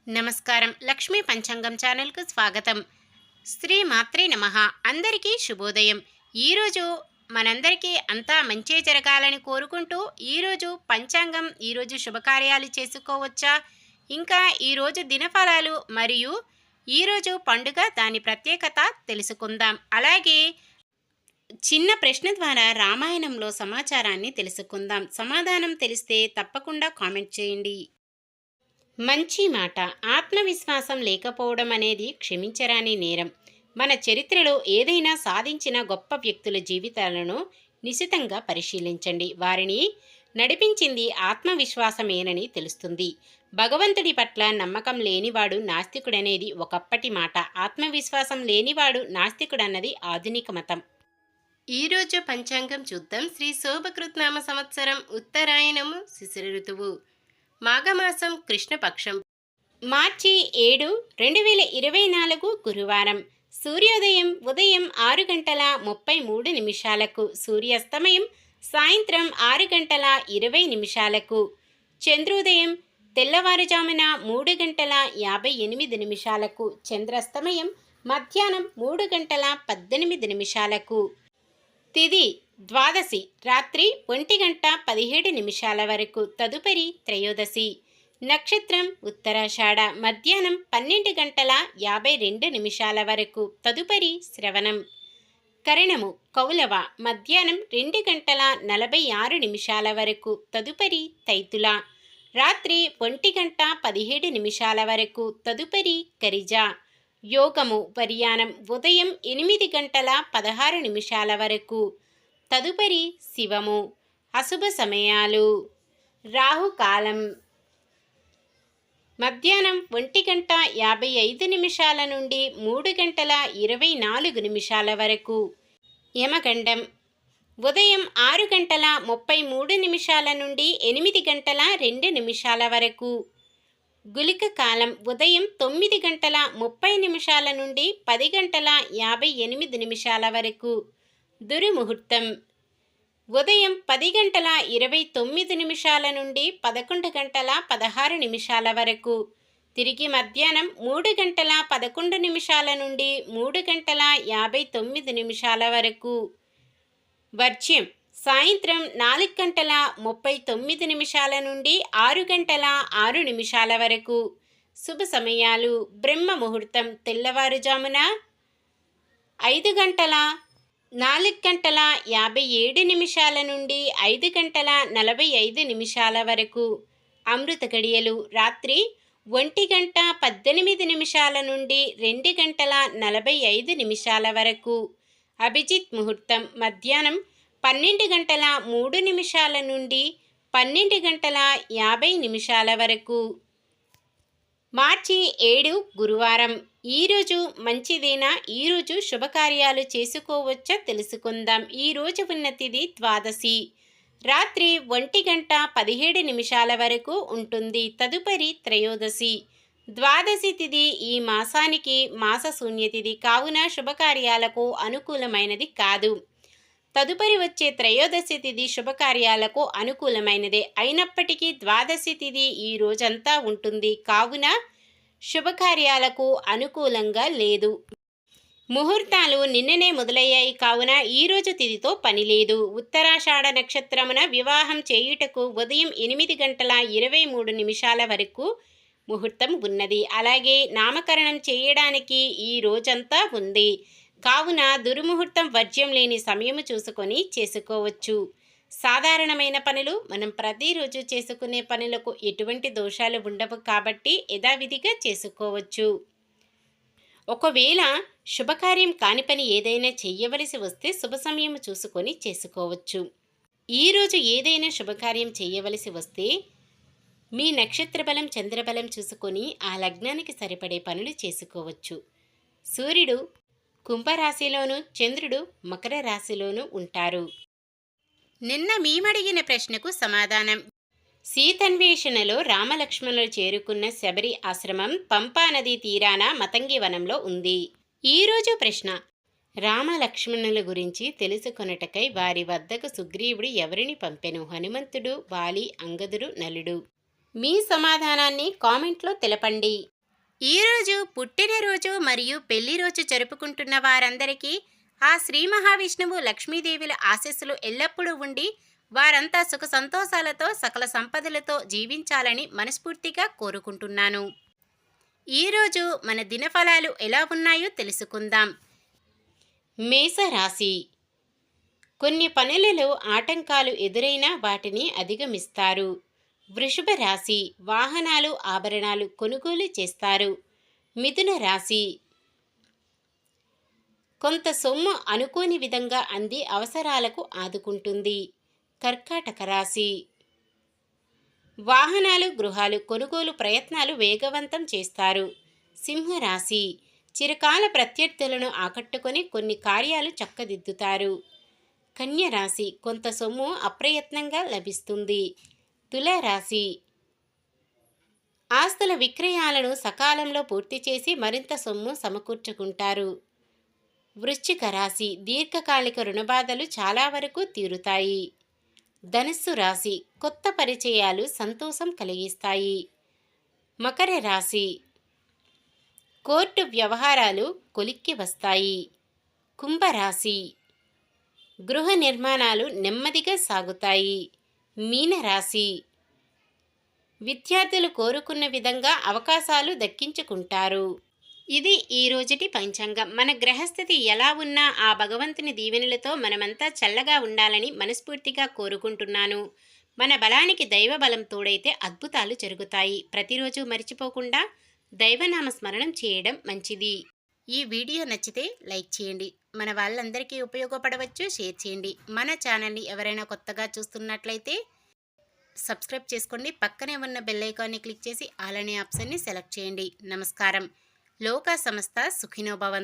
నమస్కారం. లక్ష్మీ పంచాంగం ఛానల్కు స్వాగతం. శ్రీ మాత్రే నమః. అందరికీ శుభోదయం. ఈరోజు మనందరికీ అంతా మంచే జరగాలని కోరుకుంటూ ఈరోజు పంచాంగం, ఈరోజు శుభకార్యాలు చేసుకోవచ్చా, ఇంకా ఈరోజు దినఫలాలు మరియు ఈరోజు పండుగ దాని ప్రత్యేకత తెలుసుకుందాం. అలాగే చిన్న ప్రశ్న ద్వారా రామాయణంలో సమాచారాన్ని తెలుసుకుందాం. సమాధానం తెలిస్తే తప్పకుండా కామెంట్ చేయండి. మంచి మాట. ఆత్మవిశ్వాసం లేకపోవడం అనేది క్షమించరాని నేరం. మన చరిత్రలో ఏదైనా సాధించిన గొప్ప వ్యక్తుల జీవితాలను నిశితంగా పరిశీలించండి. వారిని నడిపించింది ఆత్మవిశ్వాసమేనని తెలుస్తుంది. భగవంతుడి పట్ల నమ్మకం లేనివాడు నాస్తికుడనేది ఒకప్పటి మాట. ఆత్మవిశ్వాసం లేనివాడు నాస్తికుడన్నది ఆధునిక మతం. ఈరోజు పంచాంగం చూద్దాం. శ్రీ శోభకృత్నామ సంవత్సరం, ఉత్తరాయణము, శిశిర ఋతువు, మాఘమాసం, కృష్ణపక్షం, మార్చి 7, 2024 గురువారం. సూర్యోదయం ఉదయం 6:33, సూర్యాస్తమయం సాయంత్రం 6:20. చంద్రోదయం తెల్లవారుజామున 3:58, చంద్రాస్తమయం మధ్యాహ్నం 3:18. తిథి ద్వాదశి రాత్రి 1:17 వరకు, తదుపరి త్రయోదశి. నక్షత్రం ఉత్తరాషాఢ మధ్యాహ్నం 12:52 వరకు, తదుపరి శ్రవణం. కరణము కౌలవ మధ్యాహ్నం 2:46 వరకు, తదుపరి తైతుల. రాత్రి 1:17 వరకు, తదుపరి కరిజ. యోగము వర్యానం ఉదయం 8:16 వరకు, తదుపరి శివము. అశుభ సమయాలు రాహుకాలం మధ్యాహ్నం 1:55 నుండి 3:24 వరకు. యమగండం ఉదయం 6:33 నుండి 8:02 వరకు. గుళిక కాలం ఉదయం 9:30 నుండి 10:58 వరకు. దుర్ముహూర్తం ఉదయం 10:29 నుండి 11:16 వరకు. తిరిగి మధ్యాహ్నం 3:11 నుండి 3:59 వరకు. వర్జ్యం సాయంత్రం 4:39 నుండి 6:06 వరకు. శుభ సమయాలు బ్రహ్మ ముహూర్తం తెల్లవారుజామున 4:57 నుండి 5:45 వరకు. అమృత గడియలు రాత్రి 1:18 నుండి 2:45 వరకు. అభిజిత్ ముహూర్తం మధ్యాహ్నం 12:03 నుండి 12:50 వరకు. మార్చి 7 గురువారం. ఈరోజు మంచిదేనా? ఈరోజు శుభకార్యాలు చేసుకోవచ్చా తెలుసుకుందాం. ఈరోజు ఉన్న తిథి ద్వాదశి రాత్రి 1:17 వరకు ఉంటుంది, తదుపరి త్రయోదశి. ద్వాదశి తిథి ఈ మాసానికి మాస శూన్యతిథి కావున శుభకార్యాలకు అనుకూలమైనది కాదు. తదుపరి వచ్చే త్రయోదశి తిథి శుభకార్యాలకు అనుకూలమైనదే అయినప్పటికీ ద్వాదశి తిథి ఈ రోజంతా ఉంటుంది కావున శుభకార్యాలకు అనుకూలంగా లేదు. ముహూర్తాలు నిన్ననే మొదలయ్యాయి కావున ఈరోజు తిథితో పని లేదు. ఉత్తరాషాఢ నక్షత్రమున వివాహం చేయుటకు ఉదయం 8:23 వరకు ముహూర్తం ఉన్నది. అలాగే నామకరణం చేయడానికి ఈ రోజంతా ఉంది కావున దుర్ముహూర్తం వర్జ్యం లేని సమయము చూసుకొని చేసుకోవచ్చు. సాధారణమైన పనులు మనం ప్రతిరోజు చేసుకునే పనులకు ఎటువంటి దోషాలు ఉండవు కాబట్టి యథావిధిగా చేసుకోవచ్చు. ఒకవేళ శుభకార్యం కాని పని ఏదైనా చెయ్యవలసి వస్తే శుభ సమయం చూసుకొని చేసుకోవచ్చు. ఈరోజు ఏదైనా శుభకార్యం చేయవలసి వస్తే మీ నక్షత్ర బలం చంద్రబలం చూసుకొని ఆ లగ్నానికి సరిపడే పనులు చేసుకోవచ్చు. సూర్యుడు కుంభరాశిలోను, చంద్రుడు మకర రాశిలోను ఉంటారు. నిన్న మేమడిగిన ప్రశ్నకు సమాధానం. సీతన్వేషణలో రామలక్ష్మణులు చేరుకున్న శబరి ఆశ్రమం పంపా నదీ తీరాన మతంగి వనంలో ఉంది. ఈరోజు ప్రశ్న: రామలక్ష్మణుల గురించి తెలుసుకొనుటకై వారి వద్దకు సుగ్రీవుడు ఎవరిని పంపెను? హనుమంతుడు, వాలి, అంగదుడు, నలుడు. మీ సమాధానాన్ని కామెంట్లో తెలపండి. ఈరోజు పుట్టినరోజు మరియు పెళ్లి రోజు జరుపుకుంటున్న వారందరికీ ఆ శ్రీ మహావిష్ణువు లక్ష్మీదేవుల ఆశీస్సులు ఎల్లప్పుడూ ఉండి వారంతా సుఖ సంతోషాలతో సకల సంపదలతో జీవించాలని మనస్ఫూర్తిగా కోరుకుంటున్నాను. ఈరోజు మన దినఫలాలు ఎలా ఉన్నాయో తెలుసుకుందాం. మేషరాశి. కొన్ని పనులలో ఆటంకాలు ఎదురైనా వాటిని అధిగమిస్తారు. వృషభ రాశి. వాహనాలు ఆభరణాలు కొనుగోలు చేస్తారు. మిథున రాశి. కొంత సొమ్ము అనుకోని విధంగా అంది అవసరాలకు ఆదుకుంటుంది. కర్కాటక రాశి. వాహనాలు గృహాలు కొనుగోలు ప్రయత్నాలు వేగవంతం చేస్తారు. సింహరాశి. చిరకాల ప్రత్యర్థులను ఆకట్టుకొని కొన్ని కార్యాలు చక్కదిద్దుతారు. కన్య రాశి. కొంత సొమ్ము అప్రయత్నంగా లభిస్తుంది. తులారాశి. ఆస్తుల విక్రయాలను సకాలంలో పూర్తి చేసి మరింత సొమ్ము సమకూర్చుకుంటారు. వృశ్చిక రాశి. దీర్ఘకాలిక రుణబాధలు చాలా వరకు తీరుతాయి. ధనుస్సు రాశి. కొత్త పరిచయాలు సంతోషం కలిగిస్తాయి. మకర రాశి. కోర్టు వ్యవహారాలు కొలిక్కి వస్తాయి. కుంభరాశి. గృహ నిర్మాణాలు నెమ్మదిగా సాగుతాయి. మీనరాశి. విద్యార్థులు కోరుకున్న విధంగా అవకాశాలు దక్కించుకుంటారు. ఇది ఈ రోజుటి పంచాంగం. మన గ్రహస్థితి ఎలా ఉన్నా ఆ భగవంతుని దీవెనలతో మనమంతా చల్లగా ఉండాలని మనస్ఫూర్తిగా కోరుకుంటున్నాను. మన బలానికి దైవ బలం తోడైతే అద్భుతాలు జరుగుతాయి. ప్రతిరోజు మర్చిపోకుండా దైవనామ స్మరణం చేయడం మంచిది. ఈ వీడియో నచ్చితే లైక్ చేయండి. మన వాళ్ళందరికీ ఉపయోగపడవచ్చు, షేర్ చేయండి. మన ఛానల్ని ఎవరైనా కొత్తగా చూస్తున్నట్లయితే సబ్స్క్రైబ్ చేసుకోండి. పక్కనే ఉన్న బెల్ ఐకాన్ని క్లిక్ చేసి ఆల్ అనే ఆప్షన్ని సెలెక్ట్ చేయండి. నమస్కారం. లోకా సమస్త సుఖినో భవంతు.